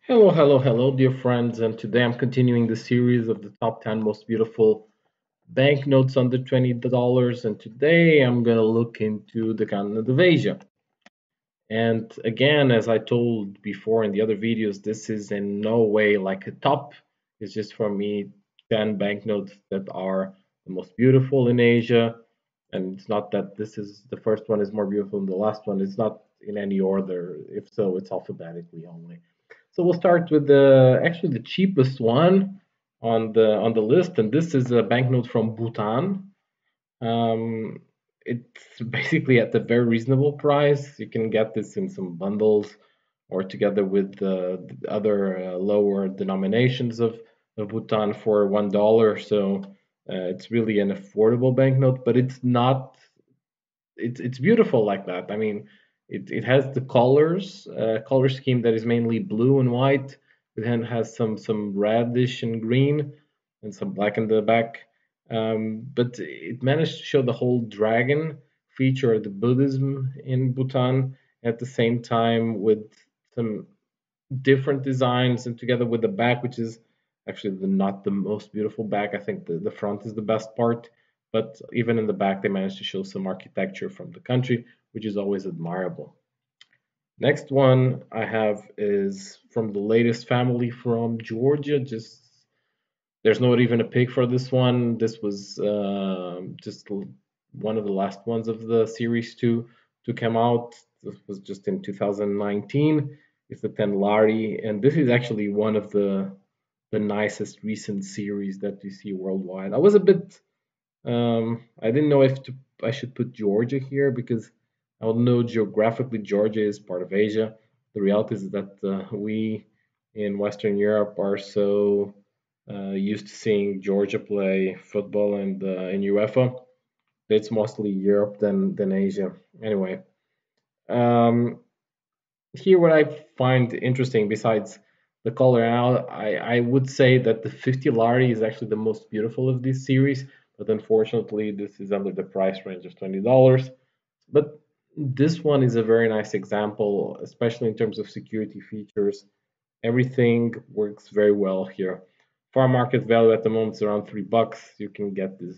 Hello, hello, hello, dear friends. And today I'm continuing the series of the top 10 most beautiful banknotes under $20. And today I'm going to look into the continent of Asia. And again, as I told before in the other videos, this is in no way like a top. It's just for me 10 banknotes that are the most beautiful in Asia. And it's not that this is the first one is more beautiful than the last one. It's not in any order. If so, it's alphabetically only. So we'll start with the actually the cheapest one on the list, and this is a banknote from Bhutan. Um, it's basically at a very reasonable price. You can get this in some bundles or together with the other lower denominations of Bhutan for $1. So it's really an affordable banknote, but it's not. It's beautiful like that. I mean, it has the color scheme that is mainly blue and white. It then has some reddish and green and some black in the back. But it managed to show the whole dragon feature, the Buddhism in Bhutan, at the same time with some different designs and together with the back, which is actually not the most beautiful back. I think the front is the best part, but even in the back, they managed to show some architecture from the country, which is always admirable. Next one I have is from the latest family from Georgia. Just there's not even a pick for this one. This was just one of the last ones of the series to come out. This was just in 2019. It's the 10 Lari, and this is actually one of the nicest recent series that you see worldwide. I was a bit I didn't know if I should put Georgia here because I don't know geographically Georgia is part of Asia. The reality is that we in Western Europe are so used to seeing Georgia play football and in UEFA. It's mostly Europe than Asia. Anyway, um, here what I find interesting besides the color out, I would say that the 50 Lari is actually the most beautiful of this series, but unfortunately this is under the price range of $20. But this one is a very nice example, especially in terms of security features. Everything works very well here. Farm market value at the moment is around $3. You can get this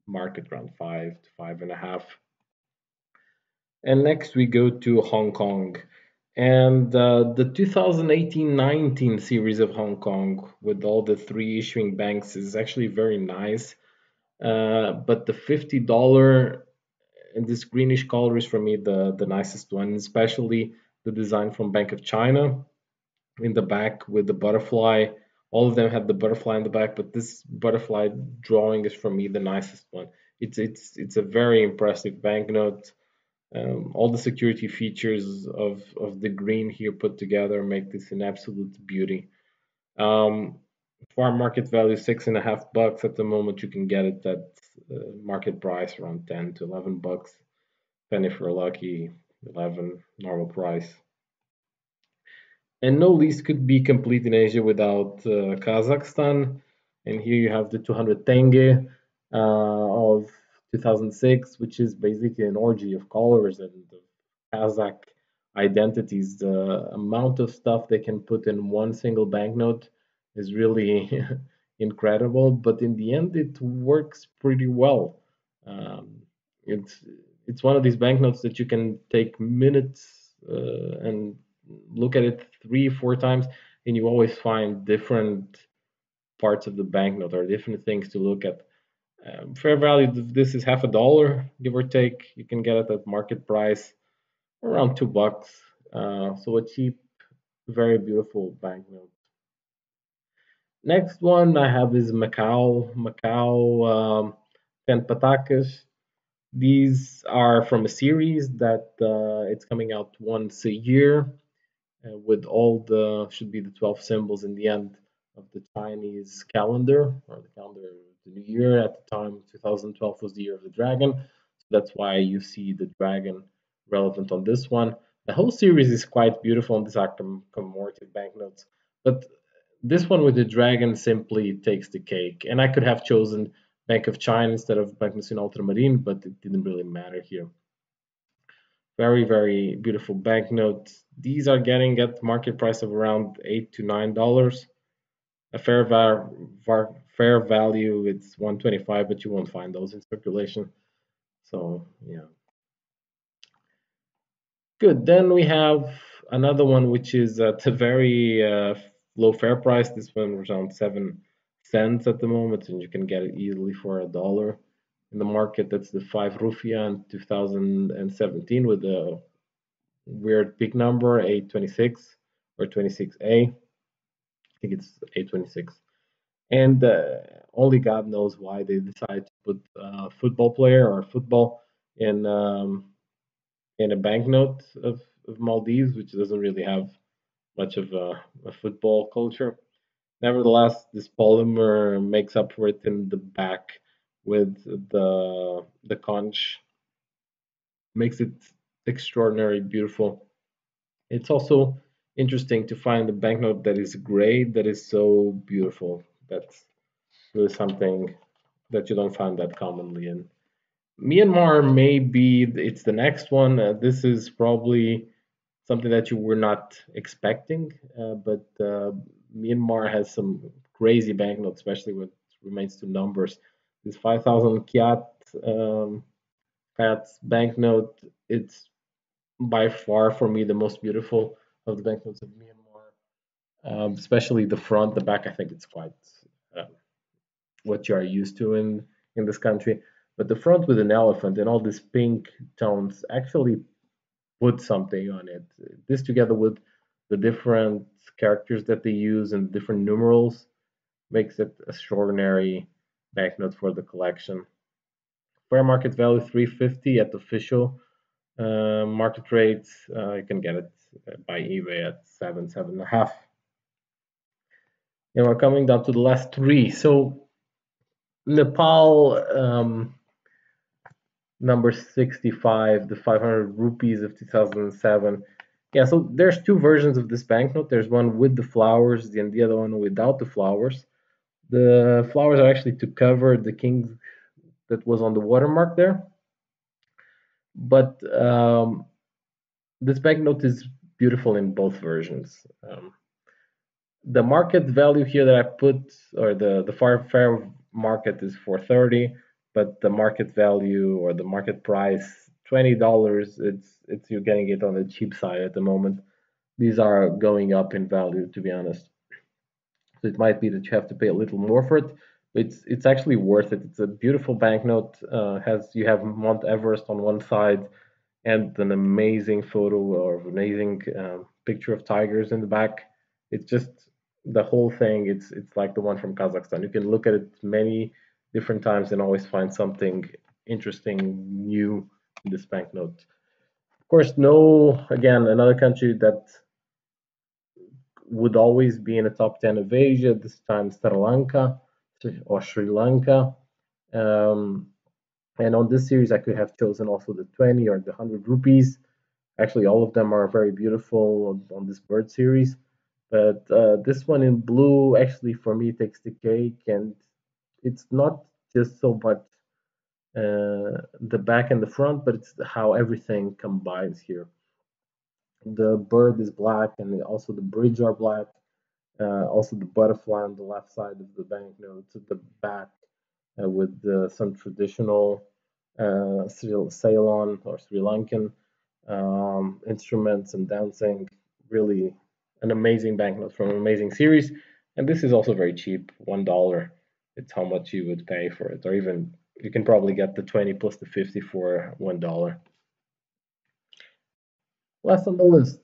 market around 5 to 5.5. And next we go to Hong Kong. And the 2018-19 series of Hong Kong with all the three issuing banks is actually very nice. But the $50 and this greenish color is for me the nicest one, especially the design from Bank of China in the back with the butterfly. All of them have the butterfly in the back, but this butterfly drawing is for me the nicest one. It's a very impressive banknote. All the security features of the green here put together make this an absolute beauty. Um, Farm market value $6.5 at the moment. You can get it at market price around 10 to 11 bucks. Depending if you're lucky, 11 normal price. And no lease could be complete in Asia without Kazakhstan. And here you have the 200 tenge of 2006, which is basically an orgy of colors and Kazakh identities. The amount of stuff they can put in one single banknote is really incredible. But in the end, it works pretty well. Um, it's it's one of these banknotes that you can take minutes and look at it 3 4 times, and you always find different parts of the banknote or different things to look at. Fair value, this is half a dollar, give or take. You can get it at market price around $2. So a cheap, very beautiful banknote. Next one I have is Macau. Macau 10 patakas. These are from a series that it's coming out once a year with all the should be the 12 symbols in the end of the Chinese calendar or the calendar of the new year. At the time, 2012 was the year of the dragon, so that's why you see the dragon relevant on this one. The whole series is quite beautiful, and these are commemorative banknotes. But this one with the dragon simply takes the cake, and I could have chosen Bank of China instead of Bank Nacional Ultramarine, but it didn't really matter here. Very beautiful banknotes. These are getting at market price of around $8 to $9. A fair value it's 125, but you won't find those in circulation. So yeah, good. Then we have another one which is at a very low fair price. This one was around 7 cents at the moment, and you can get it easily for $1 in the market. That's the 5 rupiah in 2017 with a weird big number 826 or 26A. I think it's 826. And only God knows why they decided to put a football player or football in in a banknote of Maldives, which doesn't really have much of a football culture. Nevertheless, this polymer makes up for it in the back with the conch, makes it extraordinarily beautiful. It's also interesting to find a banknote that is gray that is so beautiful. That's really something that you don't find that commonly in Myanmar. Maybe it's the next one. This is probably something that you were not expecting, but Myanmar has some crazy banknotes, especially when it remains to numbers. This 5,000 um, kyats banknote, it's by far for me the most beautiful of the banknotes of Myanmar. Especially the front, the back. I think it's quite uh, what you are used to in this country. But the front with an elephant and all these pink tones actually put something on it. This together with the different characters that they use and different numerals makes it extraordinary banknote for the collection. Fair market value 350 at official market rates. You can get it by eBay at 7.5. And we're coming down to the last three. So Nepal, number 65, the 500 rupees of 2007. Yeah, so there's two versions of this banknote. There's one with the flowers and the other one without the flowers. The flowers are actually to cover the king that was on the watermark there. But this banknote is beautiful in both versions. The market value here that I put, or the fair market is 430, but the market value or the market price $20. It's you're getting it on the cheap side at the moment. These are going up in value, to be honest. So it might be that you have to pay a little more for it. But it's actually worth it. It's a beautiful banknote. Has you have Mount Everest on one side and an amazing photo or amazing picture of tigers in the back. It's just the whole thing. It's like the one from Kazakhstan. You can look at it many different times and always find something interesting new in this banknote. Of course, no, again, another country that would always be in the top 10 of Asia, this time Sri Lanka or Sri Lanka. Um, and on this series, I could have chosen also the 20 or the 100 rupees. Actually, all of them are very beautiful on this bird series. But this one in blue actually for me takes the cake, and it's not just so much the back and the front, but it's how everything combines here. The bird is black, and also the bridge are black. Also, the butterfly on the left side of the banknote, the back with some traditional Ceylon or Sri Lankan instruments and dancing. Really an amazing banknote from an amazing series. And this is also very cheap, $1. It's how much you would pay for it, or even you can probably get the 20 plus the 50 for $1. Last on the list,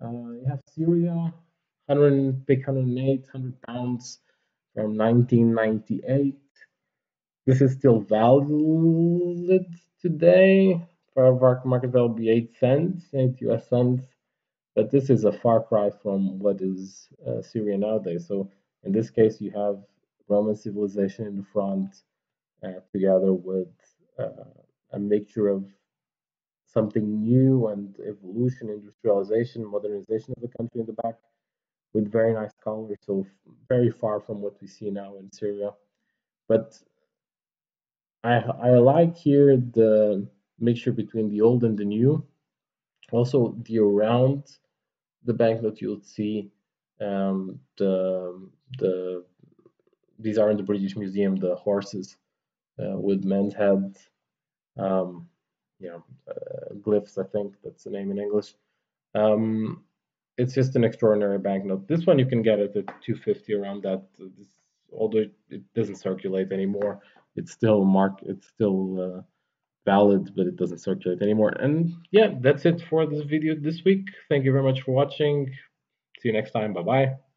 you have Syria, 100 big 108, 100 pounds from 1998. This is still valid today. For market value, be 8 cents, 8 US cents. But this is a far cry from what is Syria nowadays. So in this case, you have Roman civilization in the front, together with uh, a mixture of something new and evolution, industrialization, modernization of the country in the back, with very nice colors. So very far from what we see now in Syria. But I like here the mixture between the old and the new. Also, the around the banknote you'll see the these are in the British Museum, the horses with men's heads, um, you know, glyphs. I think that's the name in English. Um, it's just an extraordinary banknote. This one you can get it at 250 around that. This, although it doesn't circulate anymore, it's still it's still valid, but it doesn't circulate anymore. And yeah, that's it for this video this week. Thank you very much for watching. See you next time. Bye bye.